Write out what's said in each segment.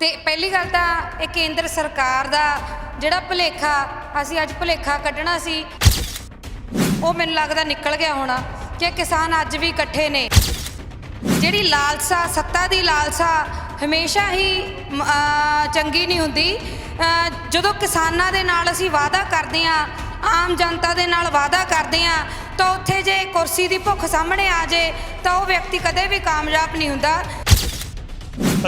ਤੇ ਪਹਿਲੀ ਗੱਲ ਤਾਂ ਇਹ ਕੇਂਦਰ ਸਰਕਾਰ ਦਾ ਜਿਹੜਾ ਭੁਲੇਖਾ ਅਸੀਂ ਅੱਜ ਭੁਲੇਖਾ ਕੱਢਣਾ ਸੀ ਉਹ ਮੈਨੂੰ ਲੱਗਦਾ ਨਿਕਲ ਗਿਆ ਹੋਣਾ ਕਿ ਕਿਸਾਨ ਅੱਜ ਵੀ ਇਕੱਠੇ ਨੇ। ਜਿਹੜੀ ਲਾਲਸਾ ਸੱਤਾ ਦੀ ਲਾਲਸਾ ਹਮੇਸ਼ਾ ਹੀ ਚੰਗੀ ਨਹੀਂ ਹੁੰਦੀ। ਜਦੋਂ ਕਿਸਾਨਾਂ ਦੇ ਨਾਲ ਅਸੀਂ ਵਾਅਦਾ ਕਰਦੇ ਹਾਂ, ਆਮ ਜਨਤਾ ਦੇ ਨਾਲ ਵਾਅਦਾ ਕਰਦੇ ਹਾਂ, ਤਾਂ ਉੱਥੇ ਜੇ ਕੁਰਸੀ ਦੀ ਭੁੱਖ ਸਾਹਮਣੇ ਆ ਜੇ ਤਾਂ ਉਹ ਵਿਅਕਤੀ ਕਦੇ ਵੀ ਕਾਮਯਾਬ ਨਹੀਂ ਹੁੰਦਾ।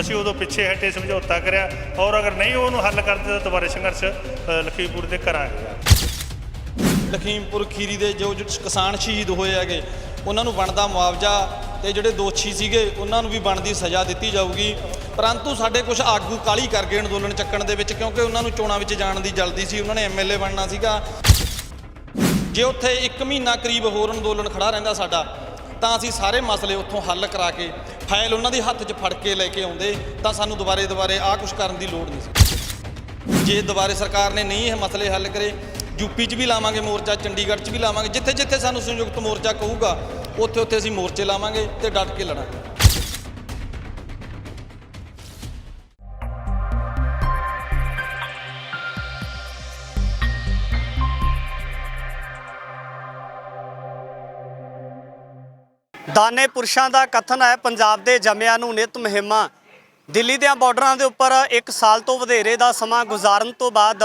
ਅਸੀਂ ਉਦੋਂ ਪਿੱਛੇ ਹਟੇ, ਸਮਝੌਤਾ ਕਰਿਆ, ਔਰ ਅਗਰ ਨਹੀਂ ਉਹਨੂੰ ਹੱਲ ਕਰਦੇ ਤਾਂ ਦੁਬਾਰਾ ਸੰਘਰਸ਼ ਲਖੀਮਪੁਰ ਦੇ ਕਰਾਂਗੇ। ਲਖੀਮਪੁਰ ਖੀਰੀ ਦੇ ਜੋ ਕਿਸਾਨ ਸ਼ਹੀਦ ਹੋਏ ਹੈਗੇ ਉਹਨਾਂ ਨੂੰ ਬਣਦਾ ਮੁਆਵਜ਼ਾ ਤੇ ਜਿਹੜੇ ਦੋਸ਼ੀ ਸੀਗੇ ਉਹਨਾਂ ਨੂੰ ਵੀ ਬਣਦੀ ਸਜ਼ਾ ਦਿੱਤੀ ਜਾਊਗੀ। ਪਰੰਤੂ ਸਾਡੇ ਕੁਝ ਆਗੂ ਕਾਹਲੀ ਕਰ ਗਏ ਅੰਦੋਲਨ ਚੱਕਣ ਦੇ ਵਿੱਚ, ਕਿਉਂਕਿ ਉਹਨਾਂ ਨੂੰ ਚੋਣਾਂ ਵਿੱਚ ਜਾਣ ਦੀ ਜਲਦੀ ਸੀ, ਉਹਨਾਂ ਨੇ ਐਮਐਲਏ ਬਣਨਾ ਸੀਗਾ। ਜੇ ਉੱਥੇ 1 ਮਹੀਨਾ ਕਰੀਬ ਹੋਰ ਅੰਦੋਲਨ ਖੜਾ ਰਹਿੰਦਾ ਸਾਡਾ, ਤਾਂ ਅਸੀਂ ਸਾਰੇ ਮਸਲੇ ਉੱਥੋਂ ਹੱਲ ਕਰਾ ਕੇ ਫਾਈਲ ਉਹਨਾਂ ਦੇ ਹੱਥ 'ਚ ਫੜ ਕੇ ਲੈ ਕੇ ਆਉਂਦੇ, ਤਾਂ ਸਾਨੂੰ ਦੁਬਾਰੇ ਆਹ ਕੁਝ ਕਰਨ ਦੀ ਲੋੜ ਨਹੀਂ ਸੀ। ਜੇ ਦੁਬਾਰੇ ਸਰਕਾਰ ਨੇ ਨਹੀਂ ਇਹ ਮਸਲੇ ਹੱਲ ਕਰੇ, ਯੂਪੀ 'ਚ ਵੀ ਲਾਵਾਂਗੇ ਮੋਰਚਾ, ਚੰਡੀਗੜ੍ਹ 'ਚ ਵੀ ਲਾਵਾਂਗੇ, ਜਿੱਥੇ ਜਿੱਥੇ ਸਾਨੂੰ ਸੰਯੁਕਤ ਮੋਰਚਾ ਕਹੂਗਾ ਉੱਥੇ ਉੱਥੇ ਅਸੀਂ ਮੋਰਚੇ ਲਾਵਾਂਗੇ ਤੇ ਡਟ ਕੇ ਲੜਾਂਗੇ। ਦਾਨੇ ਪੁਰਸ਼ਾਂ ਦਾ ਕਥਨ ਹੈ ਪੰਜਾਬ ਦੇ ਜੰਮਿਆਂ ਨੂੰ ਨਿਤ ਮੁਹਿੰਮਾਂ। ਦਿੱਲੀ ਦੇ ਬਾਰਡਰਾਂ ਦੇ ਉੱਪਰ 1 ਸਾਲ ਤੋਂ ਵਧੇਰੇ ਦਾ ਸਮਾਂ ਗੁਜ਼ਾਰਨ ਤੋਂ ਬਾਅਦ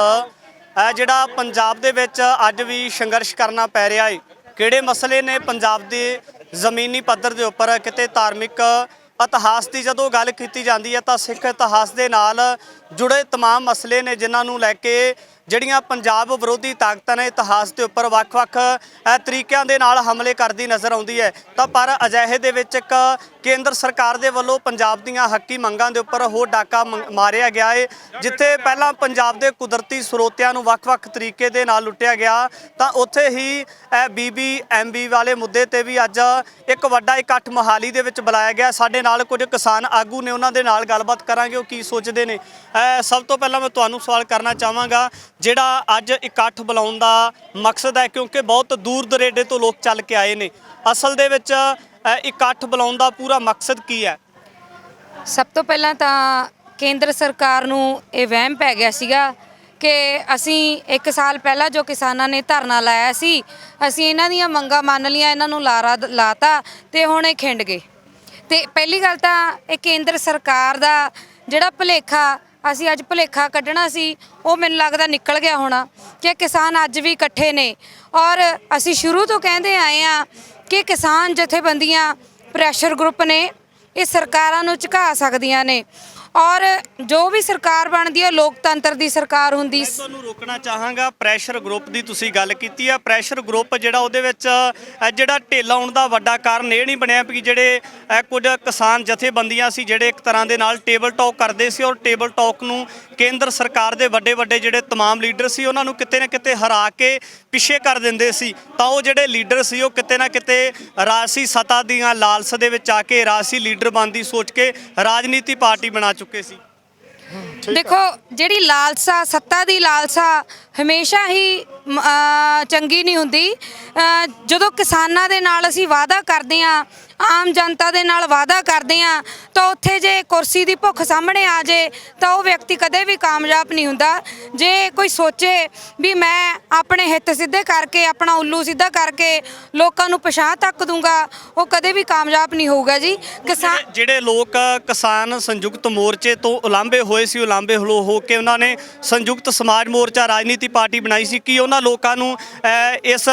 ਜਿਹੜਾ ਪੰਜਾਬ ਦੇ ਵਿੱਚ ਅੱਜ ਵੀ ਸੰਘਰਸ਼ ਕਰਨਾ ਪੈ ਰਿਹਾ ਹੈ। ਕਿਹੜੇ ਮਸਲੇ ਨੇ ਪੰਜਾਬ ਦੇ ਜ਼ਮੀਨੀ ਪੱਧਰ ਦੇ ਉੱਪਰ? ਕਿਤੇ ਧਾਰਮਿਕ ਇਤਿਹਾਸ ਦੀ ਜਦੋਂ ਗੱਲ ਕੀਤੀ ਜਾਂਦੀ ਹੈ ਤਾਂ ਸਿੱਖ ਇਤਿਹਾਸ ਦੇ ਨਾਲ ਜੁੜੇ तमाम ਮਸਲੇ ਨੇ ਜਿਨ੍ਹਾਂ ਨੂੰ ਲੈ ਕੇ ਜਿਹੜੀਆਂ ਪੰਜਾਬ ਵਿਰੋਧੀ ਤਾਕਤਾਂ ਨੇ ਇਤਿਹਾਸ ਦੇ ਉੱਪਰ ਵੱਖ-ਵੱਖ ਤਰੀਕਿਆਂ ਦੇ ਨਾਲ ਹਮਲੇ ਕਰਦੀ ਨਜ਼ਰ ਆਉਂਦੀ ਹੈ। ਤਾਂ ਪਰ ਅਜਿਹੇ ਦੇ ਵਿੱਚ ਇੱਕ ਕੇਂਦਰ ਸਰਕਾਰ ਦੇ ਵੱਲੋਂ ਪੰਜਾਬ ਦੀਆਂ ਹੱਕੀ ਮੰਗਾਂ ਦੇ ਉੱਪਰ ਹੋਰ ਡਾਕਾ ਮਾਰਿਆ ਗਿਆ ਹੈ। ਜਿੱਥੇ ਪਹਿਲਾਂ ਪੰਜਾਬ ਦੇ ਕੁਦਰਤੀ ਸਰੋਤਿਆਂ ਨੂੰ ਵੱਖ-ਵੱਖ ਤਰੀਕੇ ਦੇ ਨਾਲ ਲੁੱਟਿਆ ਗਿਆ, ਤਾਂ ਉੱਥੇ ਹੀ BBMB ਵਾਲੇ ਮੁੱਦੇ ਤੇ ਵੀ ਅੱਜ ਇੱਕ ਵੱਡਾ ਇਕੱਠ ਮੋਹਾਲੀ ਦੇ ਵਿੱਚ ਬੁਲਾਇਆ ਗਿਆ। ਸਾਡੇ ਨਾਲ ਕੁਝ ਕਿਸਾਨ ਆਗੂ ਨੇ, ਉਹਨਾਂ ਦੇ ਨਾਲ ਗੱਲਬਾਤ ਕਰਾਂਗੇ ਉਹ ਕੀ ਸੋਚਦੇ ਨੇ। ਸਭ ਤੋਂ ਪਹਿਲਾਂ ਮੈਂ ਤੁਹਾਨੂੰ ਸਵਾਲ ਕਰਨਾ ਚਾਹਾਂਗਾ, ਜਿਹੜਾ ਅੱਜ ਇਕੱਠ ਬੁਲਾਉਣ ਦਾ ਮਕਸਦ ਹੈ, ਕਿਉਂਕਿ ਬਹੁਤ ਦੂਰ ਦਰੇਡੇ ਤੋਂ ਲੋਕ ਚੱਲ ਕੇ ਆਏ ਨੇ, ਅਸਲ ਦੇ ਵਿੱਚ ਇਕੱਠ ਬੁਲਾਉਣ ਦਾ ਪੂਰਾ ਮਕਸਦ ਕੀ ਹੈ? ਸਭ ਤੋਂ ਪਹਿਲਾਂ ਤਾਂ ਕੇਂਦਰ ਸਰਕਾਰ ਨੂੰ ਇਹ ਵਹਿਮ ਪੈ ਗਿਆ ਸੀਗਾ ਕਿ ਅਸੀਂ 1 ਸਾਲ ਪਹਿਲਾਂ ਜੋ ਕਿਸਾਨਾਂ ਨੇ ਧਰਨਾ ਲਾਇਆ ਸੀ, ਅਸੀਂ ਇਹਨਾਂ ਦੀਆਂ ਮੰਗਾਂ ਮੰਨ ਲਈਆਂ, ਇਹਨਾਂ ਨੂੰ ਲਾਤਾ ਤੇ ਹੁਣ ਇਹ ਖਿੰਡ ਗਏ। ਤੇ ਪਹਿਲੀ ਗੱਲ ਤਾਂ ਇਹ ਕੇਂਦਰ ਸਰਕਾਰ ਦਾ ਜਿਹੜਾ ਭੁਲੇਖਾ ਅਸੀਂ ਅੱਜ ਭੁਲੇਖਾ ਕੱਢਣਾ ਸੀ ਉਹ ਮੈਨੂੰ ਲੱਗਦਾ ਨਿਕਲ ਗਿਆ ਹੋਣਾ ਕਿ ਕਿਸਾਨ ਅੱਜ ਵੀ ਇਕੱਠੇ ਨੇ। ਔਰ ਅਸੀਂ ਸ਼ੁਰੂ ਤੋਂ ਕਹਿੰਦੇ ਆਏ ਆ ਕਿ ਕਿਸਾਨ ਜਥੇਬੰਦੀਆਂ ਪ੍ਰੈਸ਼ਰ ਗਰੁੱਪ ਨੇ, ਇਹ ਸਰਕਾਰਾਂ ਨੂੰ ਝੁਕਾ ਸਕਦੀਆਂ ਨੇ, ਔਰ ਜੋ ਵੀ ਸਰਕਾਰ ਬਣਦੀ ਹੈ ਲੋਕਤੰਤਰ ਦੀ ਸਰਕਾਰ ਹੁੰਦੀ। ਮੈਂ ਤੁਹਾਨੂੰ ਰੋਕਣਾ ਚਾਹਾਂਗਾ, ਪ੍ਰੈਸ਼ਰ ਗਰੁੱਪ ਦੀ ਤੁਸੀਂ ਗੱਲ ਕੀਤੀ ਆ। ਪ੍ਰੈਸ਼ਰ ਗਰੁੱਪ ਜਿਹੜਾ ਉਹਦੇ ਵਿੱਚ ਜਿਹੜਾ ਢਿੱਲ ਆਉਣ ਦਾ ਵੱਡਾ ਕਾਰਨ ਇਹ ਨਹੀਂ ਬਣਿਆ ਕਿ ਜਿਹੜੇ ਕੁਝ ਕਿਸਾਨ ਜਥੇਬੰਦੀਆਂ ਸੀ ਜਿਹੜੇ ਇੱਕ ਤਰ੍ਹਾਂ ਦੇ ਨਾਲ ਟੇਬਲ ਟਾਕ ਕਰਦੇ ਸੀ, ਔਰ ਟੇਬਲ ਟਾਕ ਨੂੰ ਕੇਂਦਰ ਸਰਕਾਰ ਦੇ ਵੱਡੇ ਜਿਹੜੇ तमाम ਲੀਡਰ ਸੀ ਉਹਨਾਂ ਨੂੰ ਕਿਤੇ ਨਾ ਕਿਤੇ ਹਰਾ ਕੇ ਪਿੱਛੇ ਕਰ ਦਿੰਦੇ ਸੀ। ਤਾਂ ਉਹ ਜਿਹੜੇ ਲੀਡਰ ਸੀ ਉਹ ਕਿਤੇ ਨਾ ਕਿਤੇ ਰਾਜਸੀ ਸੱਤਾ ਦੀਆਂ ਲਾਲਸ ਦੇ ਵਿੱਚ ਆ ਕੇ ਰਾਜਸੀ ਲੀਡਰ ਬਣਨ ਦੀ ਸੋਚ ਕੇ ਰਾਜਨੀਤੀ ਪਾਰਟੀ ਬਣਾ ਚੁੱਕੇ ਸੀ। ਦੇਖੋ, ਜਿਹੜੀ ਲਾਲਸਾ ਸੱਤਾ ਦੀ ਲਾਲਸਾ ਹਮੇਸ਼ਾ ਹੀ ਚੰਗੀ ਨਹੀਂ ਹੁੰਦੀ। ਜਦੋਂ ਕਿਸਾਨਾਂ ਦੇ ਨਾਲ ਅਸੀਂ ਵਾਅਦਾ ਕਰਦੇ ਹਾਂ, ਆਮ ਜਨਤਾ ਦੇ ਨਾਲ ਵਾਅਦਾ ਕਰਦੇ ਹਾਂ, ਤਾਂ ਉੱਥੇ ਜੇ ਕੁਰਸੀ ਦੀ ਭੁੱਖ ਸਾਹਮਣੇ ਆ ਜੇ ਤਾਂ ਉਹ ਵਿਅਕਤੀ ਕਦੇ ਵੀ ਕਾਮਯਾਬ ਨਹੀਂ ਹੁੰਦਾ। ਜੇ ਕੋਈ ਸੋਚੇ ਵੀ ਮੈਂ ਆਪਣੇ ਹਿੱਤ ਸਿੱਧੇ ਕਰਕੇ, ਆਪਣਾ ਉੱਲੂ ਸਿੱਧਾ ਕਰਕੇ ਲੋਕਾਂ ਨੂੰ ਪਛਾਣ ਤੱਕ ਦੂੰਗਾ, ਉਹ ਕਦੇ ਵੀ ਕਾਮਯਾਬ ਨਹੀਂ ਹੋਊਗਾ ਜੀ। ਜਿਹੜੇ ਲੋਕ ਕਿਸਾਨ ਸੰਯੁਕਤ ਮੋਰਚੇ ਤੋਂ ਉਲਾਂਭੇ ਹੋਏ ਸੀ, ਉਲਾਂਭੇ ਹੋ ਕੇ ਉਹਨਾਂ ਨੇ ਸੰਯੁਕਤ ਸਮਾਜ ਮੋਰਚਾ ਰਾਜਨੀਤੀ ਪਾਰਟੀ ਬਣਾਈ ਸੀ, ਕਿ ਉਹਨਾਂ ਲੋਕਾਂ ਨੂੰ ਇਸ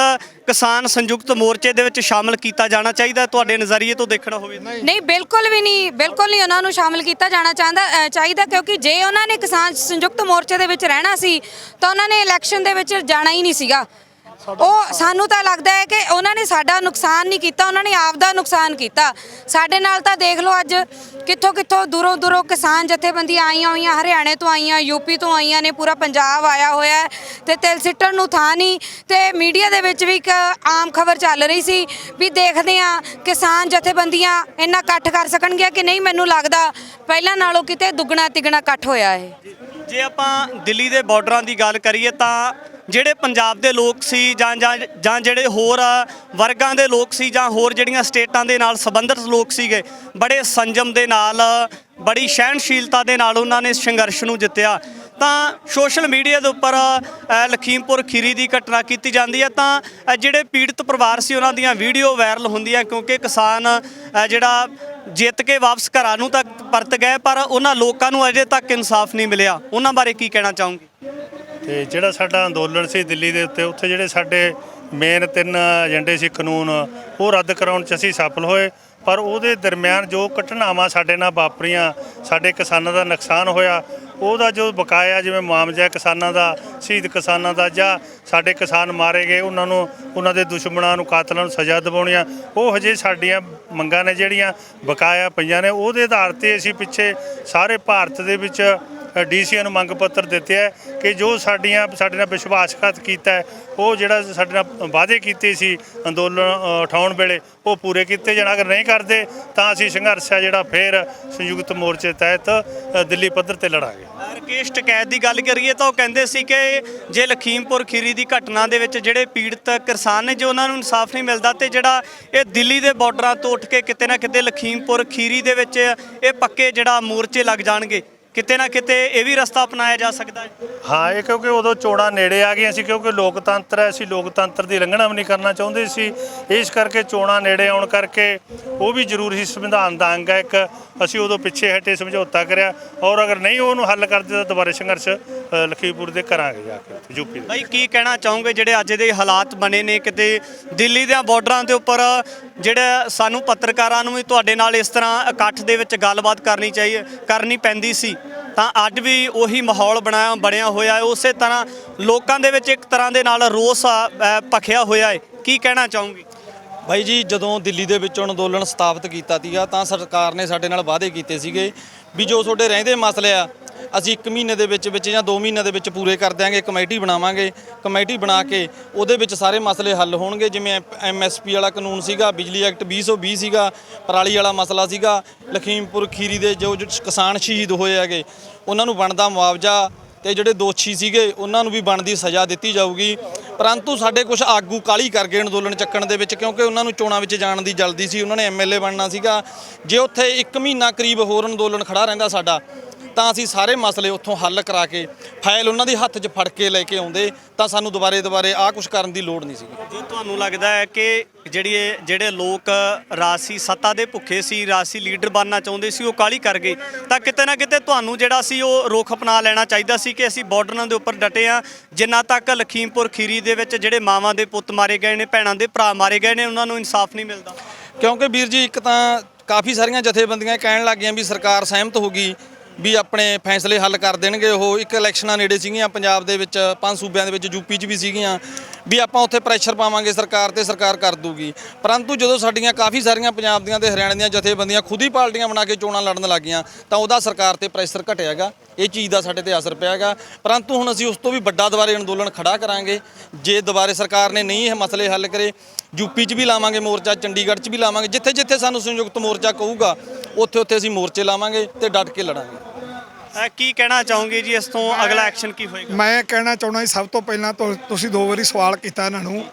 ਕਿਸਾਨ ਸੰਯੁਕਤ ਮੋਰਚੇ ਦੇ ਵਿੱਚ ਸ਼ਾਮਲ ਕੀਤਾ ਜਾਣਾ ਚਾਹੀਦਾ ਤੁਹਾਡੇ ਨਜ਼ਰੀਏ ਤੋਂ ਦੇਖਣਾ ਹੋਵੇ? ਨਹੀਂ, ਬਿਲਕੁਲ ਵੀ ਨਹੀਂ, ਬਿਲਕੁਲ ਨਹੀਂ ਉਹਨਾਂ ਨੂੰ ਸ਼ਾਮਲ ਕੀਤਾ ਜਾਣਾ ਚਾਹੀਦਾ, ਕਿਉਂਕਿ ਜੇ ਉਹਨਾਂ ਨੇ ਕਿਸਾਨ ਸੰਯੁਕਤ ਮੋਰਚੇ ਦੇ ਵਿੱਚ ਰਹਿਣਾ ਸੀ ਤਾਂ ਉਹਨਾਂ ਨੇ ਇਲੈਕਸ਼ਨ ਦੇ ਵਿੱਚ ਜਾਣਾ ਹੀ ਨਹੀਂ ਸੀਗਾ। ਉਹ ਸਾਨੂੰ ਤਾਂ ਲੱਗਦਾ ਹੈ ਕਿ ਉਹਨਾਂ ਨੇ ਸਾਡਾ ਨੁਕਸਾਨ ਨਹੀਂ ਕੀਤਾ, ਉਹਨਾਂ ਨੇ ਆਪ ਦਾ ਨੁਕਸਾਨ ਕੀਤਾ। ਸਾਡੇ ਨਾਲ ਤਾਂ ਦੇਖ ਲਓ ਅੱਜ ਕਿੱਥੋਂ ਦੂਰੋਂ ਕਿਸਾਨ ਜਥੇਬੰਦੀਆਂ ਆਈਆਂ ਹੋਈਆਂ, ਹਰਿਆਣੇ ਤੋਂ ਆਈਆਂ, ਯੂਪੀ ਤੋਂ ਆਈਆਂ ਨੇ, ਪੂਰਾ ਪੰਜਾਬ ਆਇਆ ਹੋਇਆ ਤੇ ਤਿਲ ਸਿੱਟਣ ਨੂੰ ਥਾਂ ਨਹੀਂ। ਤੇ ਮੀਡੀਆ ਦੇ ਵਿੱਚ ਵੀ ਇੱਕ ਆਮ ਖਬਰ ਚੱਲ ਰਹੀ ਸੀ ਵੀ ਦੇਖਦੇ ਆ ਕਿਸਾਨ ਜਥੇਬੰਦੀਆਂ ਇੰਨਾ ਇਕੱਠ ਕਰ ਸਕਣਗੀਆਂ ਕਿ ਨਹੀਂ। ਮੈਨੂੰ ਲੱਗਦਾ ਪਹਿਲਾਂ ਨਾਲੋਂ ਕਿਤੇ ਦੁੱਗਣਾ ਤਿੱਗਣਾ ਇਕੱਠ ਹੋਇਆ ਹੈ। ਜੇ ਆਪਾਂ ਦਿੱਲੀ ਦੇ ਬਾਰਡਰਾਂ ਦੀ ਗੱਲ ਕਰੀਏ ਤਾਂ ਜਿਹੜੇ ਪੰਜਾਬ ਦੇ ਲੋਕ ਸੀ ਜਾਂ ਜਿਹੜੇ ਹੋਰ ਵਰਗਾਂ ਦੇ ਲੋਕ ਸੀ ਜਾਂ ਹੋਰ ਜਿਹੜੀਆਂ ਸਟੇਟਾਂ ਦੇ ਨਾਲ ਸੰਬੰਧਿਤ ਲੋਕ ਸੀਗੇ, ਬੜੇ ਸੰਜਮ ਦੇ ਨਾਲ, ਬੜੀ ਸਹਿਣਸ਼ੀਲਤਾ ਦੇ ਨਾਲ ਉਹਨਾਂ ਨੇ ਸੰਘਰਸ਼ ਨੂੰ ਜਿੱਤਿਆ। ਤਾਂ ਸੋਸ਼ਲ ਮੀਡੀਆ ਦੇ ਉੱਪਰ ਲਖੀਮਪੁਰ ਖੀਰੀ ਦੀ ਘਟਨਾ ਕੀਤੀ ਜਾਂਦੀ ਹੈ ਤਾਂ ਜਿਹੜੇ ਪੀੜਤ ਪਰਿਵਾਰ ਸੀ ਉਹਨਾਂ ਦੀਆਂ ਵੀਡੀਓ ਵਾਇਰਲ ਹੁੰਦੀਆਂ, ਕਿਉਂਕਿ ਕਿਸਾਨ ਜਿਹੜਾ ਜਿੱਤ ਕੇ ਵਾਪਸ ਘਰਾਂ ਨੂੰ ਤੱਕ ਪਰਤ ਗਏ, ਪਰ ਉਹਨਾਂ ਲੋਕਾਂ ਨੂੰ ਅਜੇ ਤੱਕ ਇਨਸਾਫ ਨਹੀਂ ਮਿਲਿਆ। ਉਹਨਾਂ ਬਾਰੇ ਕੀ ਕਹਿਣਾ ਚਾਹੋਗੇ? ਤੇ ਜਿਹੜਾ ਸਾਡਾ ਅੰਦੋਲਨ ਸੀ ਦਿੱਲੀ ਦੇ ਉੱਤੇ ਜਿਹੜੇ ਸਾਡੇ ਮੇਨ 3 ਏਜੰਡੇ ਸੀ ਕਾਨੂੰਨ, ਉਹ ਰੱਦ ਕਰਾਉਣ 'ਚ ਅਸੀਂ ਸਫਲ ਹੋਏ। ਪਰ ਉਹਦੇ ਦਰਮਿਆਨ ਜੋ ਘਟਨਾਵਾਂ ਸਾਡੇ ਨਾਲ ਵਾਪਰੀਆਂ, ਸਾਡੇ ਕਿਸਾਨਾਂ ਦਾ ਨੁਕਸਾਨ ਹੋਇਆ, ਉਹਦਾ ਜੋ ਬਕਾਇਆ ਜਿਵੇਂ ਮੁਆਵਜ਼ਾ ਕਿਸਾਨਾਂ ਦਾ, ਸ਼ਹੀਦ ਕਿਸਾਨਾਂ ਦਾ, ਜਾਂ ਸਾਡੇ ਕਿਸਾਨ ਮਾਰੇ ਗਏ ਉਹਨਾਂ ਨੂੰ, ਉਹਨਾਂ ਦੇ ਦੁਸ਼ਮਣਾਂ ਨੂੰ, ਕਾਤਲਾਂ ਨੂੰ ਸਜ਼ਾ ਦਿਵਾਉਣੀਆਂ, ਉਹ ਹਜੇ ਸਾਡੀਆਂ ਮੰਗਾਂ ਨੇ ਜਿਹੜੀਆਂ ਬਕਾਇਆ ਪਈਆਂ ਨੇ। ਉਹਦੇ ਆਧਾਰ 'ਤੇ ਅਸੀਂ ਪਿੱਛੇ ਸਾਰੇ ਭਾਰਤ ਦੇ ਵਿੱਚ ਡੀਸੀ ਨੂੰ ਮੰਗ ਪੱਤਰ ਦਿੱਤੇ ਹੈ ਕਿ ਜੋ ਸਾਡੇ ਨਾਲ ਵਿਸ਼ਵਾਸਘਾਤ ਕੀਤਾ ਹੈ, ਉਹ ਜਿਹੜਾ ਸਾਡੇ ਨਾਲ ਵਾਅਦੇ ਕੀਤੇ ਸੀ ਅੰਦੋਲਨ ਉਠਾਉਣ ਵੇਲੇ, ਉਹ ਪੂਰੇ ਕੀਤੇ ਜਾਣ। ਅਗਰ ਨਹੀਂ ਕਰਦੇ ਤਾਂ ਅਸੀਂ ਸੰਘਰਸ਼ ਹੈ ਜਿਹੜਾ ਫਿਰ ਸੰਯੁਕਤ ਮੋਰਚੇ ਤਹਿਤ ਦਿੱਲੀ ਪੱਧਰ ਤੇ ਲੜਾਂਗੇ। ਰਕੇਸ਼ ਟਕੈਤ ਦੀ ਗੱਲ ਕਰੀਏ ਤਾਂ ਉਹ ਕਹਿੰਦੇ ਸੀ ਕਿ ਜੇ ਲਖੀਮਪੁਰ ਖੀਰੀ ਦੀ ਘਟਨਾ ਦੇ ਵਿੱਚ ਜਿਹੜੇ ਪੀੜਤ ਕਿਸਾਨ ਨੇ, ਜੇ ਉਹਨਾਂ ਨੂੰ ਇਨਸਾਫ ਨਹੀਂ ਮਿਲਦਾ ਤੇ ਜਿਹੜਾ ਇਹ ਦਿੱਲੀ ਦੇ ਬਾਰਡਰਾਂ ਤੋਂ ਉੱਠ ਕੇ ਕਿਤੇ ਨਾ ਕਿਤੇ ਲਖੀਮਪੁਰ ਖੀਰੀ ਦੇ ਵਿੱਚ ਇਹ ਪੱਕੇ ਜਿਹੜਾ ਮੋਰਚੇ ਲੱਗ ਜਾਣਗੇ, ਕਿਤੇ ਨਾ ਕਿਤੇ ਇਹ ਵੀ ਰਸਤਾ ਅਪਣਾਇਆ ਜਾ ਸਕਦਾ ਹੈ। ਹਾਂ, ਇਹ ਕਿਉਂਕਿ ਉਦੋਂ ਚੋਣਾਂ ਨੇੜੇ ਆ ਗਈਆਂ ਸੀ, ਕਿਉਂਕਿ ਲੋਕਤੰਤਰ ਹੈ, ਅਸੀਂ ਲੋਕਤੰਤਰ ਦੀ ਉਲੰਘਣਾ ਵੀ ਨਹੀਂ ਕਰਨਾ ਚਾਹੁੰਦੇ ਸੀ। ਇਸ ਕਰਕੇ ਚੋਣਾਂ ਨੇੜੇ ਆਉਣ ਕਰਕੇ ਉਹ ਵੀ ਜ਼ਰੂਰੀ ਸੀ, ਸੰਵਿਧਾਨ ਦਾ ਅੰਗ ਹੈ ਇੱਕ। ਅਸੀਂ ਉਦੋਂ ਪਿੱਛੇ ਹਟੇ, ਸਮਝੌਤਾ ਕਰਿਆ, ਔਰ ਅਗਰ ਨਹੀਂ ਉਹਨੂੰ ਹੱਲ ਕਰਦੇ ਤਾਂ ਦੁਬਾਰਾ ਸੰਘਰਸ਼ ਲਖੀਮਪੁਰ ਦੇ ਕਰਾਂਗੇ ਜਾ ਕੇ ਯੂਪੀ ਦੇ। ਭਾਈ ਕੀ ਕਹਿਣਾ ਚਾਹੋਗੇ ਜਿਹੜੇ ਅੱਜ ਦੇ ਹਾਲਾਤ ਬਣੇ ਨੇ, ਕਿਤੇ ਦਿੱਲੀ ਦੇ ਬਾਰਡਰਾਂ ਦੇ ਉੱਪਰ ਜਿਹੜੇ ਸਾਨੂੰ ਪੱਤਰਕਾਰਾਂ ਨੂੰ ਵੀ ਤੁਹਾਡੇ ਨਾਲ ਇਸ ਤਰ੍ਹਾਂ ਇਕੱਠ ਦੇ ਵਿੱਚ ਗੱਲਬਾਤ ਕਰਨੀ ਪੈਂਦੀ ਸੀ, ਤਾਂ ਅੱਜ ਵੀ ਉਹੀ ਮਾਹੌਲ ਬਣਿਆ ਹੋਇਆ ਹੈ। ਉਸੇ ਤਰ੍ਹਾਂ ਲੋਕਾਂ ਦੇ ਵਿੱਚ ਇੱਕ ਤਰ੍ਹਾਂ ਦੇ ਨਾਲ ਰੋਸ ਭਖਿਆ ਹੋਇਆ ਹੈ। ਕੀ ਕਹਿਣਾ ਚਾਹੋਗੇ? ਬਾਈ ਜੀ, ਜਦੋਂ ਦਿੱਲੀ ਦੇ ਵਿੱਚੋਂ ਅੰਦੋਲਨ ਸਥਾਪਿਤ ਕੀਤਾ ਸੀਗਾ ਤਾਂ ਸਰਕਾਰ ਨੇ ਸਾਡੇ ਨਾਲ ਵਾਅਦੇ ਕੀਤੇ ਸੀਗੇ ਵੀ ਜੋ ਤੁਹਾਡੇ ਰਹਿੰਦੇ ਮਸਲੇ ਆ ਅਸੀਂ 1 ਮਹੀਨੇ ਦੇ ਵਿੱਚ ਜਾਂ 2 ਮਹੀਨਿਆਂ ਦੇ ਵਿੱਚ ਪੂਰੇ ਕਰ ਦਿਆਂਗੇ। ਕਮੇਟੀ ਬਣਾਵਾਂਗੇ, ਕਮੇਟੀ ਬਣਾ ਕੇ ਉਹਦੇ ਵਿੱਚ ਸਾਰੇ ਮਸਲੇ ਹੱਲ ਹੋਣਗੇ। ਜਿਵੇਂ MSP ਵਾਲਾ ਕਾਨੂੰਨ ਸੀਗਾ, ਬਿਜਲੀ ਐਕਟ 2020 ਸੀਗਾ, ਪਰਾਲੀ ਵਾਲਾ ਮਸਲਾ ਸੀਗਾ, ਲਖੀਮਪੁਰ ਖੀਰੀ ਦੇ ਜੋ ਕਿਸਾਨ ਸ਼ਹੀਦ ਹੋਏ ਹੈਗੇ ਉਹਨਾਂ ਨੂੰ ਬਣਦਾ ਮੁਆਵਜ਼ਾ, ਤੇ ਜਿਹੜੇ ਦੋਸ਼ੀ ਸੀਗੇ ਉਹਨਾਂ ਨੂੰ ਵੀ ਬਣਦੀ ਸਜ਼ਾ ਦਿੱਤੀ ਜਾਊਗੀ। ਪਰੰਤੂ ਸਾਡੇ ਕੁਝ ਆਗੂ ਕਾਹਲੀ ਕਰ ਗਏ ਅੰਦੋਲਨ ਚੱਕਣ ਦੇ ਵਿੱਚ, ਕਿਉਂਕਿ ਉਹਨਾਂ ਨੂੰ ਚੋਣਾਂ ਵਿੱਚ ਜਾਣ ਦੀ ਜਲਦੀ ਸੀ, ਉਹਨਾਂ ਨੇ MLA ਬਣਨਾ ਸੀਗਾ। ਜੇ ਉੱਥੇ 1 ਮਹੀਨਾ ਕਰੀਬ ਹੋਰ ਅੰਦੋਲਨ ਖੜਾ ਰਹਿੰਦਾ ਸਾਡਾ, ਤਾਂ ਅਸੀਂ ਸਾਰੇ ਮਸਲੇ ਉੱਥੋਂ ਹੱਲ ਕਰਾ ਕੇ ਫਾਈਲ ਉਹਨਾਂ ਦੇ ਹੱਥ 'ਚ ਫੜ ਕੇ ਲੈ ਕੇ ਆਉਂਦੇ, ਤਾਂ ਸਾਨੂੰ ਦੁਬਾਰੇ ਆਹ ਕੁਝ ਕਰਨ ਦੀ ਲੋੜ ਨਹੀਂ ਸੀਗੀ। ਜੇ ਤੁਹਾਨੂੰ ਲੱਗਦਾ ਹੈ ਕਿ ਜਿਹੜੇ ਲੋਕ ਰਾਜਸੀ ਸੱਤਾ ਦੇ ਭੁੱਖੇ ਸੀ, ਰਾਜਸੀ ਲੀਡਰ ਬਣਨਾ ਚਾਹੁੰਦੇ ਸੀ, ਉਹ ਕਾਹਲੀ ਕਰ ਗਏ, ਤਾਂ ਕਿਤੇ ਨਾ ਕਿਤੇ ਤੁਹਾਨੂੰ ਜਿਹੜਾ ਸੀ ਉਹ ਰੁਖ ਅਪਣਾ ਲੈਣਾ ਚਾਹੀਦਾ ਸੀ ਕਿ ਅਸੀਂ ਬਾਰਡਰਾਂ ਦੇ ਉੱਪਰ ਡਟੇ ਹਾਂ। ਜਿੰਨਾ ਤੱਕ ਲਖੀਮਪੁਰ ਖੀਰੀ ਦੇ ਵਿੱਚ ਜਿਹੜੇ ਮਾਵਾਂ ਦੇ ਪੁੱਤ ਮਾਰੇ ਗਏ ਨੇ, ਭੈਣਾਂ ਦੇ ਭਰਾ ਮਾਰੇ ਗਏ ਨੇ, ਉਹਨਾਂ ਨੂੰ ਇਨਸਾਫ ਨਹੀਂ ਮਿਲਦਾ। ਕਿਉਂਕਿ ਵੀਰ ਜੀ, ਇੱਕ ਤਾਂ ਕਾਫੀ ਸਾਰੀਆਂ ਜਥੇਬੰਦੀਆਂ ਕਹਿਣ ਲੱਗ ਗਈਆਂ ਵੀ ਸਰਕਾਰ ਸਹਿਮਤ ਹੋ ਗਈ ਵੀ ਆਪਣੇ ਫੈਸਲੇ ਹੱਲ ਕਰ ਦੇਣਗੇ। ਉਹ ਇੱਕ ਇਲੈਕਸ਼ਨਾਂ ਨੇੜੇ ਸੀਗੀਆਂ ਪੰਜਾਬ ਦੇ ਵਿੱਚ, 5 ਸੂਬਿਆਂ ਦੇ ਵਿੱਚ, ਯੂਪੀ 'ਚ ਵੀ ਸੀਗੀਆਂ ਵੀ ਆਪਾਂ ਉੱਥੇ ਪ੍ਰੈਸ਼ਰ ਪਾਵਾਂਗੇ ਸਰਕਾਰ ਤੇ, ਸਰਕਾਰ ਕਰ ਦੂਗੀ। ਪਰੰਤੂ ਜਦੋਂ ਸਾਡੀਆਂ ਕਾਫੀ ਸਾਰੀਆਂ ਪੰਜਾਬ ਦੀਆਂ ਤੇ ਹਰਿਆਣੇ ਦੀਆਂ ਜਥੇਬੰਦੀਆਂ ਖੁਦ ਹੀ ਪਾਰਟੀਆਂ ਬਣਾ ਕੇ ਚੋਣਾਂ ਲੜਨ ਲੱਗ ਗਈਆਂ, ਤਾਂ ਉਹਦਾ ਸਰਕਾਰ ਤੇ ਪ੍ਰੈਸ਼ਰ ਘਟਿਆਗਾ। ਇਹ ਚੀਜ਼ ਦਾ ਸਾਡੇ ਤੇ ਅਸਰ ਪਿਆਗਾ। ਪਰੰਤੂ ਹੁਣ ਅਸੀਂ ਉਸ ਤੋਂ ਵੀ ਵੱਡਾ ਦੁਬਾਰੇ ਅੰਦੋਲਨ ਖੜਾ ਕਰਾਂਗੇ। ਜੇ ਦੁਬਾਰੇ ਸਰਕਾਰ ਨੇ ਨਹੀਂ ਇਹ ਮਸਲੇ ਹੱਲ ਕਰੇ, ਯੂਪੀ 'ਚ ਵੀ ਲਾਵਾਂਗੇ ਮੋਰਚਾ, ਚੰਡੀਗੜ੍ਹ 'ਚ ਵੀ ਲਾਵਾਂਗੇ, ਜਿੱਥੇ ਜਿੱਥੇ ਸਾਨੂੰ ਸੰਯੁਕਤ ਮੋਰਚਾ ਕਹੂਗਾ ਉੱਥੇ ਅਸੀਂ ਮੋਰਚੇ ਲਾਵਾਂਗੇ ਤੇ ਡਟ ਕੇ ਲੜਾਂਗੇ। ਕੀ ਕਹਿਣਾ ਚਾਹੋਗੇ ਜੀ, ਇਸ ਤੋਂ ਅਗਲਾ ਐਕਸ਼ਨ ਕੀ ਹੋਏਗਾ? ਮੈਂ ਕਹਿਣਾ ਚਾਹੁੰਦਾ ਜੀ, ਸਭ ਤੋਂ ਪਹਿਲਾਂ ਤੁਸੀਂ 2 ਵਾਰੀ ਸਵਾਲ ਕੀਤਾ ਇਹਨਾਂ ਨੂੰ,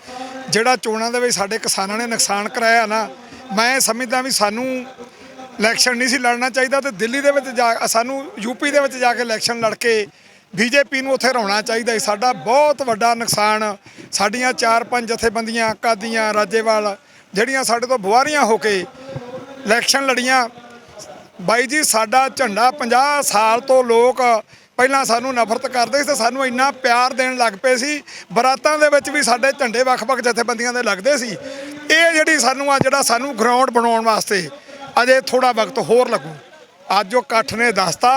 ਜਿਹੜਾ ਚੋਣਾਂ ਦੇ ਵਿੱਚ ਸਾਡੇ ਕਿਸਾਨਾਂ ਨੇ ਨੁਕਸਾਨ ਕਰਾਇਆ ਨਾ, ਮੈਂ ਸਮਝਦਾ ਵੀ ਸਾਨੂੰ ਇਲੈਕਸ਼ਨ ਨਹੀਂ ਸੀ ਲੜਨਾ ਚਾਹੀਦਾ, ਤੇ ਦਿੱਲੀ ਦੇ ਵਿੱਚ ਸਾਨੂੰ ਯੂਪੀ ਦੇ ਵਿੱਚ ਜਾ ਕੇ ਇਲੈਕਸ਼ਨ ਲੜ ਕੇ BJP ਨੂੰ ਉੱਥੇ ਹਰਾਉਣਾ ਚਾਹੀਦਾ ਸੀ। ਸਾਡਾ ਬਹੁਤ ਵੱਡਾ ਨੁਕਸਾਨ, ਸਾਡੀਆਂ 4-5 ਜਥੇਬੰਦੀਆਂ, ਕਾਦੀਆਂ, ਰਾਜੇਵਾਲ, ਜਿਹੜੀਆਂ ਸਾਡੇ ਤੋਂ ਬੁਆਰੀਆਂ ਹੋ ਕੇ ਇਲੈਕਸ਼ਨ ਲੜੀਆਂ। ਬਾਈ ਜੀ, ਸਾਡਾ ਝੰਡਾ 50 ਸਾਲ ਤੋਂ ਲੋਕ ਪਹਿਲਾਂ ਸਾਨੂੰ ਨਫ਼ਰਤ ਕਰਦੇ ਸੀ ਤੇ ਸਾਨੂੰ ਇੰਨਾ ਪਿਆਰ ਦੇਣ ਲੱਗ ਪਏ ਸੀ। ਬਰਾਤਾਂ ਦੇ ਵਿੱਚ ਵੀ ਸਾਡੇ ਝੰਡੇ ਵੱਖ-ਵੱਖ ਜਥੇਬੰਦੀਆਂ ਦੇ ਲੱਗਦੇ ਸੀ। ਇਹ ਜਿਹੜੀ ਸਾਨੂੰ ਗਰਾਊਂਡ ਬਣਾਉਣ ਵਾਸਤੇ ਅਜੇ ਥੋੜਾ ਵਕਤ ਹੋਰ ਲੱਗੂ। ਅੱਜ ਉਹ ਇਕੱਠ ਨੇ ਦੱਸਤਾ,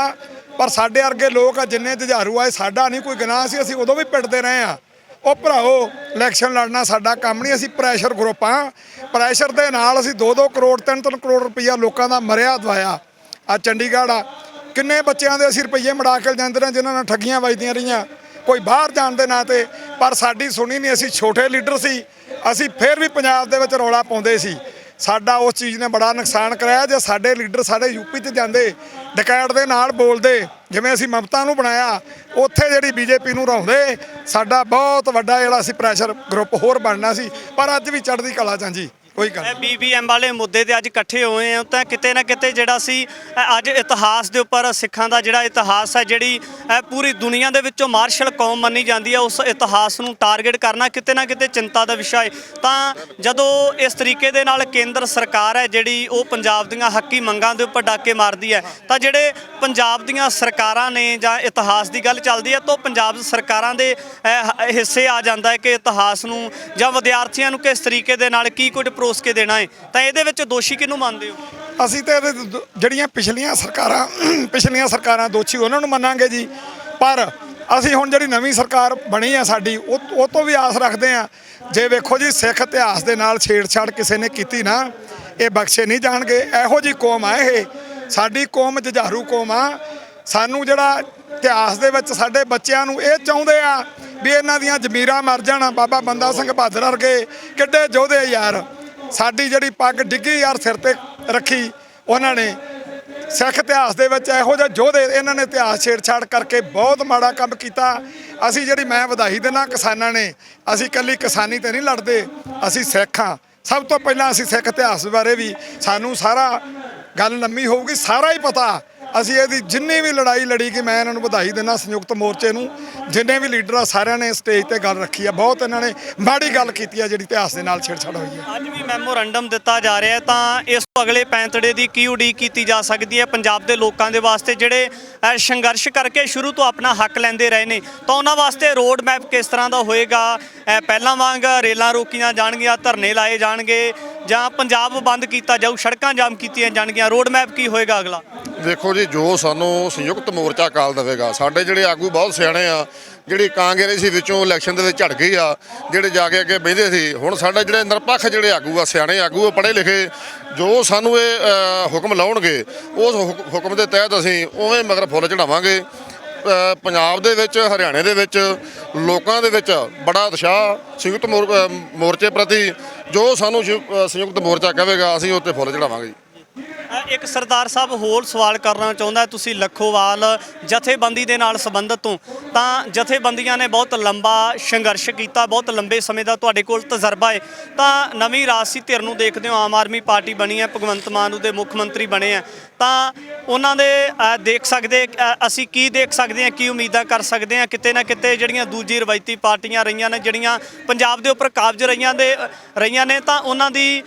ਪਰ ਸਾਡੇ ਵਰਗੇ ਲੋਕ ਜਿੰਨੇ ਜੁਝਾਰੂ ਆਏ, ਸਾਡਾ ਨਹੀਂ ਕੋਈ ਗੁਨਾਹ ਸੀ, ਅਸੀਂ ਉਦੋਂ ਵੀ ਪਿੱਟਦੇ ਰਹੇ ਆ। ਉਹ ਭਰਾਓ, ਇਲੈਕਸ਼ਨ ਲੜਨਾ ਸਾਡਾ ਕੰਮ ਨਹੀਂ। ਅਸੀਂ ਪ੍ਰੈਸ਼ਰ ਗਰੁੱਪ ਆ, ਪ੍ਰੈਸ਼ਰ ਦੇ ਨਾਲ ਅਸੀਂ 2-2 ਕਰੋੜ 3-3 ਕਰੋੜ ਰੁਪਈਆ ਲੋਕਾਂ ਦਾ ਮਰਿਆ ਦਵਾਇਆ। ਆ ਚੰਡੀਗੜ੍ਹ ਆ, ਕਿੰਨੇ ਬੱਚਿਆਂ ਦੇ ਅਸੀਂ ਰੁਪਈਏ ਮੜਾ ਕੇ ਜਾਂਦੇ ਰਹੇ, ਜਿਨ੍ਹਾਂ ਨਾਲ ਠੱਗੀਆਂ ਵੱਜਦੀਆਂ ਰਹੀਆਂ, ਕੋਈ ਬਾਹਰ ਜਾਣ ਦੇ ਨਾਂ ਤੇ, ਪਰ ਸਾਡੀ ਸੁਣੀ ਨਹੀਂ। ਅਸੀਂ ਛੋਟੇ ਲੀਡਰ ਸੀ, ਅਸੀਂ ਫਿਰ ਵੀ ਪੰਜਾਬ ਦੇ ਵਿੱਚ ਰੌਲਾ ਪਾਉਂਦੇ ਸੀ। ਸਾਡਾ ਉਸ ਚੀਜ਼ ਨੇ ਬੜਾ ਨੁਕਸਾਨ ਕਰਾਇਆ। ਜੇ ਸਾਡੇ ਲੀਡਰ ਸਾਡੇ ਯੂਪੀ 'ਚ ਜਾਂਦੇ, ਡਕੈਤ ਦੇ ਨਾਲ ਬੋਲਦੇ, ਜਿਵੇਂ ਅਸੀਂ ਮਮਤਾ ਨੂੰ ਬਣਾਇਆ, ਉੱਥੇ ਜਿਹੜੀ ਬੀਜੇਪੀ ਨੂੰ ਹਰਾਉਂਦੇ ਸਾਡਾ ਬਹੁਤ ਵੱਡਾ ਜਿਹੜਾ ਸੀ ਪ੍ਰੈਸ਼ਰ ਗਰੁੱਪ ਹੋਰ ਬਣਨਾ ਸੀ। ਪਰ ਅੱਜ ਵੀ ਚੜ੍ਹਦੀ ਕਲਾ ਚ ਹਾਂ ਜੀ, ਕੋਈ ਗੱਲ ਨਹੀਂ। BBM ਵਾਲੇ ਮੁੱਦੇ ਤੇ ਅੱਜ ਇਕੱਠੇ ਹੋਏ ਆ ਤਾਂ ਕਿਤੇ ਨਾ ਕਿਤੇ ਜਿਹੜਾ ਸੀ ਅੱਜ ਇਤਿਹਾਸ ਦੇ ਉੱਪਰ ਸਿੱਖਾਂ ਦਾ ਜਿਹੜਾ ਇਤਿਹਾਸ ਹੈ, ਜਿਹੜੀ ਪੂਰੀ ਦੁਨੀਆ ਦੇ ਵਿੱਚੋਂ ਮਾਰਸ਼ਲ ਕੌਮ ਮੰਨੀ ਜਾਂਦੀ ਹੈ, ਉਸ ਇਤਿਹਾਸ ਨੂੰ ਟਾਰਗੇਟ ਕਰਨਾ ਕਿਤੇ ਨਾ ਕਿਤੇ ਚਿੰਤਾ ਦਾ ਵਿਸ਼ਾ ਹੈ। ਤਾਂ ਜਦੋਂ ਇਸ ਤਰੀਕੇ ਦੇ ਨਾਲ ਕੇਂਦਰ ਸਰਕਾਰ ਹੈ ਜਿਹੜੀ ਉਹ ਪੰਜਾਬ ਦੀਆਂ ਹੱਕੀ ਮੰਗਾਂ ਦੇ ਉੱਪਰ ਡਾਕੇ ਮਾਰਦੀ ਹੈ, ਤਾਂ ਜਿਹੜੇ ਪੰਜਾਬ ਦੀਆਂ ਸਰਕਾਰਾਂ ਨੇ ਜਾਂ ਇਤਿਹਾਸ ਦੀ ਗੱਲ ਚੱਲਦੀ ਹੈ ਤਾਂ ਪੰਜਾਬ ਸਰਕਾਰਾਂ ਦੇ ਹਿੱਸੇ ਆ ਜਾਂਦਾ ਹੈ ਕਿ ਇਤਿਹਾਸ ਨੂੰ ਜਾਂ ਵਿਦਿਆਰਥੀਆਂ ਨੂੰ ਕਿਸ ਤਰੀਕੇ ਦੇ ਨਾਲ ਕੀ ਕੁਝ ਪਰੋਸ ਕੇ ਦੇਣਾ ਹੈ। ਤਾਂ ਇਹਦੇ ਵਿੱਚ ਦੋਸ਼ੀ ਕਿਹਨੂੰ ਮੰਨਦੇ ਹੋ? ਅਸੀਂ ਤੇ ਜਿਹੜੀਆਂ ਪਿਛਲੀਆਂ ਸਰਕਾਰਾਂ ਦੋਸ਼ੀ ਉਹਨਾਂ ਨੂੰ ਮੰਨਾਂਗੇ ਜੀ। ਪਰ ਅਸੀਂ ਹੁਣ ਜਿਹੜੀ ਨਵੀਂ ਸਰਕਾਰ ਬਣੀ ਆ ਸਾਡੀ, ਉਹ ਤੋਂ ਵੀ ਆਸ ਰੱਖਦੇ ਆ। ਜੇ ਵੇਖੋ ਜੀ, ਸਿੱਖ ਇਤਿਹਾਸ ਦੇ ਨਾਲ ਛੇੜਛਾੜ ਕਿਸੇ ਨੇ ਕੀਤੀ ਨਾ, ਇਹ ਬਖਸ਼ੇ ਨਹੀਂ ਜਾਣਗੇ। ਇਹੋ ਜੀ ਕੌਮ ਆ ਇਹ, ਸਾਡੀ ਕੌਮ ਜੁਝਾਰੂ ਕੌਮ ਆ। ਸਾਨੂੰ ਜਿਹੜਾ ਇਤਿਹਾਸ ਦੇ ਵਿੱਚ ਸਾਡੇ ਬੱਚਿਆਂ ਨੂੰ ਇਹ ਚਾਹੁੰਦੇ ਆ ਵੀ ਇਹਨਾਂ ਦੀਆਂ ਜ਼ਮੀਰਾਂ ਮਰ ਜਾਣ। ਬਾਬਾ ਬੰਦਾ ਸਿੰਘ ਬਹਾਦਰ ਵਰਗੇ ਕਿੱਡੇ ਯੋਧੇ ਯਾਰ, ਸਾਡੀ ਜਿਹੜੀ ਪੱਗ ਡਿੱਗੀ ਯਾਰ ਸਿਰ ਤੇ ਰੱਖੀ ਉਹਨਾਂ ਨੇ। ਸਿੱਖ ਇਤਿਹਾਸ ਦੇ ਵਿੱਚ ਇਹੋ ਜਿਹੇ ਯੋਧੇ, ਇਹਨਾਂ ਨੇ ਇਤਿਹਾਸ ਛੇੜਛਾੜ ਕਰਕੇ ਬਹੁਤ ਮਾੜਾ ਕੰਮ ਕੀਤਾ। ਅਸੀਂ ਜਿਹੜੀ ਮੈਂ ਵਧਾਈ ਦੇਣਾ ਕਿਸਾਨਾਂ ਨੇ, ਅਸੀਂ ਇਕੱਲੀ ਕਿਸਾਨੀ ਤੇ ਨਹੀਂ ਲੜਦੇ, ਅਸੀਂ ਸਿੱਖ ਹਾਂ। ਸਭ ਤੋਂ ਪਹਿਲਾਂ ਅਸੀਂ ਸਿੱਖ ਇਤਿਹਾਸ ਬਾਰੇ ਵੀ ਸਾਨੂੰ ਸਾਰਾ ਗੱਲ ਲੰਮੀ ਹੋਊਗੀ, ਸਾਰਾ ਹੀ ਪਤਾ। ਅਸੀਂ ਇਹਦੀ ਜਿੰਨੀ ਵੀ ਲੜਾਈ ਲੜੀ ਕਿ ਮੈਂ ਇਹਨਾਂ ਨੂੰ ਵਧਾਈ ਦੇਣਾ, ਸੰਯੁਕਤ ਮੋਰਚੇ ਨੂੰ, ਜਿੰਨੇ ਵੀ ਲੀਡਰ ਆ ਸਾਰਿਆਂ ਨੇ ਸਟੇਜ ਤੇ ਗੱਲ ਰੱਖੀ ਆ। ਬਹੁਤ ਇਹਨਾਂ ਨੇ ਮਾੜੀ ਗੱਲ ਕੀਤੀ ਆ ਜਿਹੜੀ ਇਤਿਹਾਸ ਦੇ ਨਾਲ ਛੇੜਛਾੜ ਹੋਈ ਹੈ। ਅੱਜ ਵੀ ਮੈਮੋਰੰਡਮ ਦਿੱਤਾ ਜਾ ਰਿਹਾ ਹੈ, ਤਾਂ ਇਸ ਤੋਂ ਅਗਲੇ ਪੈਂਤੜੇ ਦੀ ਕੀ ਉਡੀਕ ਕੀਤੀ ਜਾ ਸਕਦੀ ਹੈ ਪੰਜਾਬ ਦੇ ਲੋਕਾਂ ਦੇ ਵਾਸਤੇ ਜਿਹੜੇ ਸੰਘਰਸ਼ ਕਰਕੇ ਸ਼ੁਰੂ ਤੋਂ ਆਪਣਾ ਹੱਕ ਲੈਂਦੇ ਰਹੇ ਨੇ? ਤਾਂ ਉਹਨਾਂ ਵਾਸਤੇ ਰੋਡ ਮੈਪ ਕਿਸ ਤਰ੍ਹਾਂ ਦਾ ਹੋਏਗਾ? ਪਹਿਲਾਂ ਵਾਂਗ ਰੇਲਾਂ ਰੋਕੀਆਂ ਜਾਣਗੀਆਂ, ਧਰਨੇ ਲਾਏ ਜਾਣਗੇ, ਜਾਂ ਪੰਜਾਬ ਬੰਦ ਕੀਤਾ ਜਾਊ, ਸੜਕਾਂ ਜਾਮ ਕੀਤੀਆਂ ਜਾਣਗੀਆਂ? ਰੋਡ ਮੈਪ ਕੀ ਹੋਏਗਾ ਅਗਲਾ? ਦੇਖੋ ਜੀ, ਜੋ ਸਾਨੂੰ ਸੰਯੁਕਤ ਮੋਰਚਾ ਕਾਲ ਦੇਵੇਗਾ, ਸਾਡੇ ਜਿਹੜੇ ਆਗੂ ਬਹੁਤ ਸਿਆਣੇ ਆ, ਜਿਹੜੀ ਕਾਂਗਰਸੀ ਵਿੱਚੋਂ ਇਲੈਕਸ਼ਨ ਦੇ ਵਿੱਚ ਝੜ ਗਈ ਆ, ਜਿਹੜੇ ਜਾ ਕੇ ਅੱਗੇ ਬਹਿੰਦੇ ਸੀ, ਹੁਣ ਸਾਡੇ ਜਿਹੜੇ ਨਿਰਪੱਖ ਜਿਹੜੇ ਆਗੂ ਆ, ਸਿਆਣੇ ਆਗੂ ਆ, ਪੜ੍ਹੇ ਲਿਖੇ, ਜੋ ਸਾਨੂੰ ਇਹ ਹੁਕਮ ਲਾਉਣਗੇ ਉਸ ਹੁਕਮ ਦੇ ਤਹਿਤ ਅਸੀਂ ਉਵੇਂ ਮਗਰ ਫੁੱਲ ਚੜਾਵਾਂਗੇ। ਪੰਜਾਬ ਦੇ ਵਿੱਚ, ਹਰਿਆਣੇ ਦੇ ਵਿੱਚ ਲੋਕਾਂ ਦੇ ਵਿੱਚ ਬੜਾ ਉਤਸ਼ਾਹ ਸੰਯੁਕਤ ਮੋਰਚੇ ਪ੍ਰਤੀ। ਜੋ ਸਾਨੂੰ ਸੰਯੁਕਤ ਮੋਰਚਾ ਕਹੇਗਾ ਅਸੀਂ ਉੱਤੇ ਫੁੱਲ ਚੜਾਵਾਂਗੇ। ਇੱਕ ਸਰਦਾਰ ਸਾਹਿਬ ਹੋਰ ਸਵਾਲ ਕਰਨਾ ਚਾਹੁੰਦਾ, ਤੁਸੀਂ ਲੱਖੋਵਾਲ ਜਥੇਬੰਦੀ ਦੇ ਨਾਲ ਸੰਬੰਧਿਤ ਹੋ, ਤਾਂ ਜਥੇਬੰਦੀਆਂ ਨੇ ਬਹੁਤ ਲੰਬਾ ਸੰਘਰਸ਼ ਕੀਤਾ, ਬਹੁਤ ਲੰਬੇ ਸਮੇਂ ਦਾ ਤੁਹਾਡੇ ਕੋਲ ਤਜਰਬਾ ਹੈ। ਤਾਂ ਨਵੀਂ ਰਾਜਸੀ ਧਿਰ ਨੂੰ ਦੇਖਦੇ ਹੋ, ਆਮ ਆਦਮੀ ਪਾਰਟੀ ਬਣੀ ਹੈ, ਭਗਵੰਤ ਮਾਨ ਉਹਦੇ ਮੁੱਖ ਮੰਤਰੀ ਬਣੇ ਆ, ਤਾਂ ਉਹਨਾਂ ਦੇ ਦੇਖ ਸਕਦੇ ਅਸੀਂ ਕੀ ਦੇਖ ਸਕਦੇ ਹਾਂ, ਕੀ ਉਮੀਦਾਂ ਕਰ ਸਕਦੇ ਹਾਂ? ਕਿਤੇ ਨਾ ਕਿਤੇ ਜਿਹੜੀਆਂ ਦੂਜੀ ਰਵਾਇਤੀ ਪਾਰਟੀਆਂ ਰਹੀਆਂ ਨੇ, ਜਿਹੜੀਆਂ ਪੰਜਾਬ ਦੇ ਉੱਪਰ ਕਾਬਜ਼ ਰਹੀਆਂ ਨੇ, ਤਾਂ ਉਹਨਾਂ ਦੀ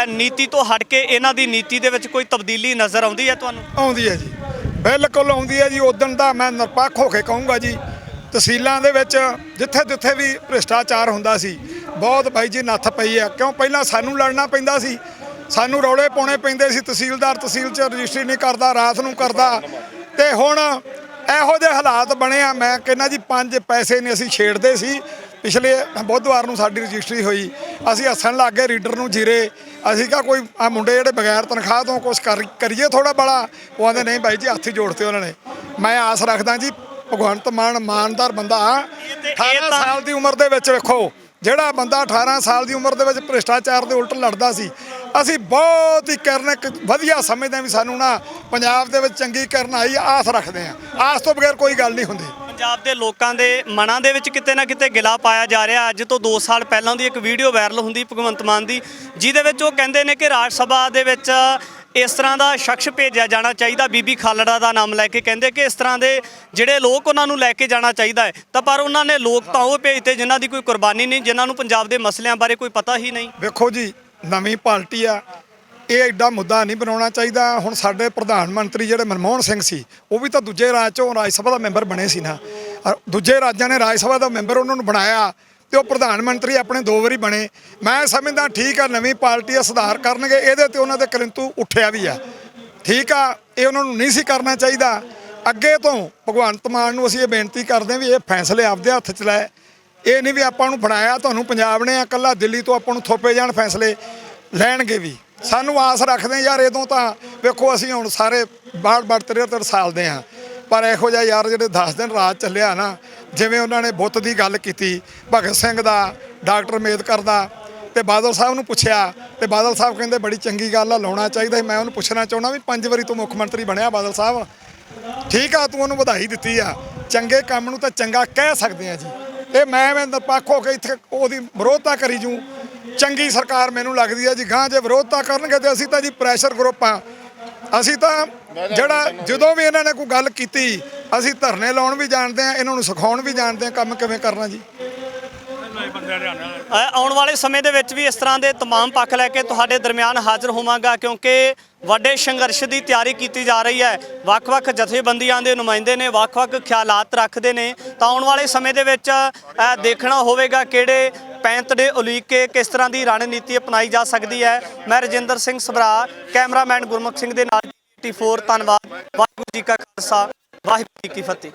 ਨੀਤੀ ਤੋਂ ਹਟ ਕੇ ਇਹਨਾਂ ਦੀ ਨੀਤੀ ਦੇ ਵਿੱਚ ਕੋਈ ਤਬਦੀਲੀ ਨਜ਼ਰ ਆਉਂਦੀ ਹੈ ਤੁਹਾਨੂੰ? ਆਉਂਦੀ ਹੈ ਜੀ, ਬਿਲਕੁਲ ਆਉਂਦੀ ਹੈ ਜੀ। ਉਦੋਂ ਦਾ ਮੈਂ ਨਿਰਪੱਖ ਹੋ ਕੇ ਕਹੂੰਗਾ ਜੀ, ਤਹਿਸੀਲਾਂ ਦੇ ਵਿੱਚ ਜਿੱਥੇ ਵੀ ਭ੍ਰਿਸ਼ਟਾਚਾਰ ਹੁੰਦਾ ਸੀ, ਬਹੁਤ ਬਾਈ ਜੀ ਨੱਥ ਪਈ ਆ। ਕਿਉਂ? ਪਹਿਲਾਂ ਸਾਨੂੰ ਲੜਨਾ ਪੈਂਦਾ ਸੀ, ਸਾਨੂੰ ਰੌਲੇ ਪਾਉਣੇ ਪੈਂਦੇ ਸੀ, ਤਹਿਸੀਲਦਾਰ ਤਹਿਸੀਲ 'ਚ ਰਜਿਸਟਰੀ ਨਹੀਂ ਕਰਦਾ, ਰਾਤ ਨੂੰ ਕਰਦਾ। ਤੇ ਹੁਣ ਇਹੋ ਜਿਹੇ ਹਾਲਾਤ ਬਣੇ ਆ, ਮੈਂ ਕਹਿੰਦਾ ਜੀ 5 ਪੈਸੇ ਨਹੀਂ ਅਸੀਂ ਛੇੜਦੇ ਸੀ। ਪਿਛਲੇ ਬੁੱਧਵਾਰ ਨੂੰ ਸਾਡੀ ਰਜਿਸਟਰੀ ਹੋਈ, ਅਸੀਂ ਹੱਸਣ ਲੱਗ ਗਏ ਰੀਡਰ ਨੂੰ ਜੀਰੇ। ਅਸੀਂ ਕਿਹਾ ਕੋਈ ਆ ਮੁੰਡੇ ਜਿਹੜੇ ਬਗੈਰ ਤਨਖਾਹ ਤੋਂ ਕੁਛ ਕਰੀਏ ਥੋੜਾ ਬੜਾ। ਉਹ ਆਂਦੇ ਨਹੀਂ ਬਾਈ ਜੀ, ਹੱਥ ਹੀ ਜੋੜਤੇ ਉਹਨਾਂ ਨੇ। ਮੈਂ ਆਸ ਰੱਖਦਾ ਜੀ, ਭਗਵੰਤ ਮਾਨ ਇਮਾਨਦਾਰ ਬੰਦਾ, 18 ਸਾਲ ਦੀ ਉਮਰ ਦੇ ਵਿੱਚ ਵੇਖੋ, ਜਿਹੜਾ ਬੰਦਾ 18 ਸਾਲ ਦੀ ਉਮਰ ਦੇ ਵਿੱਚ ਭ੍ਰਿਸ਼ਟਾਚਾਰ ਦੇ ਉਲਟ ਲੜਦਾ ਸੀ, ਅਸੀਂ ਬਹੁਤ ਹੀ ਇੱਕ ਵਧੀਆ ਸਮਝਦੇ ਹਾਂ ਵੀ ਸਾਨੂੰ ਨਾ ਪੰਜਾਬ ਦੇ ਵਿੱਚ ਚੰਗੀ ਕਰਨ ਆਈ। ਆਸ ਰੱਖਦੇ ਹਾਂ, ਆਸ ਤੋਂ ਬਗੈਰ ਕੋਈ ਗੱਲ ਨਹੀਂ ਹੁੰਦੀ। ਪੰਜਾਬ ਦੇ ਲੋਕਾਂ ਦੇ ਮਨਾਂ ਦੇ ਵਿੱਚ ਕਿਤੇ ਨਾ ਕਿਤੇ ਗਿਲਾ ਪਾਇਆ ਜਾ ਰਿਹਾ। ਅੱਜ ਤੋਂ 2 ਸਾਲ ਪਹਿਲਾਂ ਦੀ ਇੱਕ ਵੀਡੀਓ ਵਾਇਰਲ ਹੁੰਦੀ ਭਗਵੰਤ ਮਾਨ ਦੀ, ਜਿਹਦੇ ਵਿੱਚ ਉਹ ਕਹਿੰਦੇ ਨੇ ਕਿ ਰਾਜ ਸਭਾ ਦੇ ਵਿੱਚ ਇਸ ਤਰ੍ਹਾਂ ਦਾ ਸ਼ਖਸ ਭੇਜਿਆ ਜਾਣਾ ਚਾਹੀਦਾ, ਬੀਬੀ ਖਾਲੜਾ ਦਾ ਨਾਮ ਲੈ ਕੇ ਕਹਿੰਦੇ ਕਿ ਇਸ ਤਰ੍ਹਾਂ ਦੇ ਜਿਹੜੇ ਲੋਕ ਉਹਨਾਂ ਨੂੰ ਲੈ ਕੇ ਜਾਣਾ ਚਾਹੀਦਾ ਹੈ। ਤਾਂ ਪਰ ਉਹਨਾਂ ਨੇ ਲੋਕ ਤਾਂ ਉਹ ਭੇਜਤੇ ਜਿਨ੍ਹਾਂ ਦੀ ਕੋਈ ਕੁਰਬਾਨੀ ਨਹੀਂ, ਜਿਨ੍ਹਾਂ ਨੂੰ ਪੰਜਾਬ ਦੇ ਮਸਲਿਆਂ ਬਾਰੇ ਕੋਈ ਪਤਾ ਹੀ ਨਹੀਂ। ਵੇਖੋ ਜੀ, ਨਵੀਂ ਪਾਰਟੀ ਆ, ਇਹ ਐਡਾ ਮੁੱਦਾ ਨਹੀਂ ਬਣਾਉਣਾ ਚਾਹੀਦਾ। ਹੁਣ ਸਾਡੇ ਪ੍ਰਧਾਨ ਮੰਤਰੀ ਜਿਹੜੇ ਮਨਮੋਹਨ ਸਿੰਘ ਸੀ, ਉਹ ਵੀ ਤਾਂ ਦੂਜੇ ਰਾਜ 'ਚੋਂ ਰਾਜ ਸਭਾ ਦਾ ਮੈਂਬਰ ਬਣੇ ਸੀ ਨਾ। ਦੂਜੇ ਰਾਜਾਂ ਨੇ ਰਾਜ ਸਭਾ ਦਾ ਮੈਂਬਰ ਉਹਨਾਂ ਨੂੰ ਬਣਾਇਆ ਤੇ ਉਹ ਪ੍ਰਧਾਨ ਮੰਤਰੀ ਆਪਣੇ 2 ਵਾਰੀ ਬਣੇ। ਮੈਂ ਸਮਝਦਾ ਠੀਕ ਆ, ਨਵੀਂ ਪਾਰਟੀ ਆ, ਸੁਧਾਰ ਕਰਨਗੇ। ਇਹਦੇ ਤੇ ਉਹਨਾਂ ਦੇ ਕਿੰਤੂ ਉੱਠਿਆ ਵੀ ਆ, ਠੀਕ ਆ, ਇਹ ਉਹਨਾਂ ਨੂੰ ਨਹੀਂ ਸੀ ਕਰਨਾ ਚਾਹੀਦਾ। ਅੱਗੇ ਤੋਂ ਭਗਵੰਤ ਮਾਨ ਨੂੰ ਅਸੀਂ ਇਹ ਬੇਨਤੀ ਕਰਦੇ ਹਾਂ ਵੀ ਇਹ ਫੈਸਲੇ ਆਪਦੇ ਹੱਥ 'ਚ ਲੈ। ਇਹ ਨਹੀਂ ਵੀ ਆਪਾਂ ਨੂੰ ਬਣਾਇਆ ਤੁਹਾਨੂੰ ਪੰਜਾਬ ਨੇ, ਇਕੱਲਾ ਦਿੱਲੀ ਤੋਂ ਆਪਾਂ ਨੂੰ ਥੋਪੇ ਜਾਣ, ਫੈਸਲੇ ਲੈਣਗੇ ਵੀ। ਸਾਨੂੰ ਆਸ ਰੱਖਦੇ ਯਾਰ, ਇਦੋਂ ਤਾਂ ਵੇਖੋ ਅਸੀਂ ਹੁਣ ਸਾਰੇ 62 63 ਸਾਲ ਦੇ ਹਾਂ, ਪਰ ਇਹੋ ਜਿਹਾ ਯਾਰ ਜਿਹੜੇ 10 ਦਿਨ ਰਾਜ ਚੱਲਿਆ ਨਾ, ਜਿਵੇਂ ਉਹਨਾਂ ਨੇ ਬੁੱਤ ਦੀ ਗੱਲ ਕੀਤੀ, ਭਗਤ ਸਿੰਘ ਦਾ, ਡਾਕਟਰ ਅੰਬੇਦਕਰ ਦਾ, ਤੇ ਬਾਦਲ ਸਾਹਿਬ ਨੂੰ ਪੁੱਛਿਆ ਤੇ ਬਾਦਲ ਸਾਹਿਬ ਕਹਿੰਦੇ ਬੜੀ ਚੰਗੀ ਗੱਲ ਆ, ਲਾਉਣਾ ਚਾਹੀਦਾ। ਮੈਂ ਉਹਨੂੰ ਪੁੱਛਣਾ ਚਾਹੁੰਦਾ ਵੀ 5 ਵਾਰੀ ਤੋਂ ਮੁੱਖ ਮੰਤਰੀ ਬਣਿਆ ਬਾਦਲ ਸਾਹਿਬ, ਠੀਕ ਆ, ਤੂੰ ਉਹਨੂੰ ਵਧਾਈ ਦਿੱਤੀ ਆ, ਚੰਗੇ ਕੰਮ ਨੂੰ ਤਾਂ ਚੰਗਾ ਕਹਿ ਸਕਦੇ ਆ ਜੀ। ਇਹ ਮੈਂ ਨਿਰਪੱਖ ਹੋ ਕੇ ਇੱਥੇ ਉਹਦੀ ਵਿਰੋਧਤਾ ਕਰੀ ਜੂ, ਚੰਗੀ ਸਰਕਾਰ ਮੈਨੂੰ ਲੱਗਦੀ ਆ ਜੀ। ਗਾਂ ਜੇ ਵਿਰੋਧਤਾ ਕਰਨਗੇ ਤੇ ਅਸੀਂ ਤਾਂ ਜੀ ਪ੍ਰੈਸ਼ਰ ਗਰੁੱਪ ਆ। ਅਸੀਂ ਤਾਂ ਜਿਹੜਾ ਜਦੋਂ ਵੀ ਇਹਨਾਂ ਨੇ ਕੋਈ ਗੱਲ ਕੀਤੀ, ਅਸੀਂ ਧਰਨੇ ਲਾਉਣ ਵੀ ਜਾਣਦੇ ਆ, ਇਹਨਾਂ ਨੂੰ ਸਿਖਾਉਣ ਵੀ ਜਾਣਦੇ ਆ ਕੰਮ ਕਿਵੇਂ ਕਰਨਾ ਜੀ। ਆਉਣ ਵਾਲੇ ਸਮੇਂ ਦੇ ਵਿੱਚ ਵੀ ਇਸ ਤਰ੍ਹਾਂ ਦੇ तमाम ਪੱਖ ਲੈ ਕੇ ਤੁਹਾਡੇ ਦਰਮਿਆਨ ਹਾਜ਼ਰ ਹੋਵਾਂਗਾ, ਕਿਉਂਕਿ ਵੱਡੇ ਸੰਘਰਸ਼ ਦੀ ਤਿਆਰੀ ਕੀਤੀ ਜਾ ਰਹੀ ਹੈ। ਵੱਖ-ਵੱਖ ਜਥੇਬੰਦੀਆਂ ਦੇ ਨੁਮਾਇੰਦੇ ਨੇ, ਵੱਖ-ਵੱਖ ਖਿਆਲਾਤ ਰੱਖਦੇ ਨੇ, ਤਾਂ ਆਉਣ ਵਾਲੇ ਸਮੇਂ ਦੇ ਵਿੱਚ ਦੇਖਣਾ ਹੋਵੇਗਾ ਕਿਹੜੇ ਪੈਂਤੜੇ ਉਲੀਕ ਕੇ ਕਿਸ ਤਰ੍ਹਾਂ ਦੀ ਰਣਨੀਤੀ ਅਪਣਾਈ ਜਾ ਸਕਦੀ ਹੈ। ਮੈਂ ਰਜਿੰਦਰ ਸਿੰਘ ਸਭਰਾ, ਕੈਮਰਾਮੈਨ ਗੁਰਮੁਖ ਸਿੰਘ ਦੇ ਨਾਲ, T4। ਧੰਨਵਾਦ। ਵਾਹਿਗੁਰੂ ਜੀ ਕਾ ਖਾਲਸਾ, ਵਾਹਿਗੁਰੂ ਜੀ ਕੀ ਫਤਿਹ।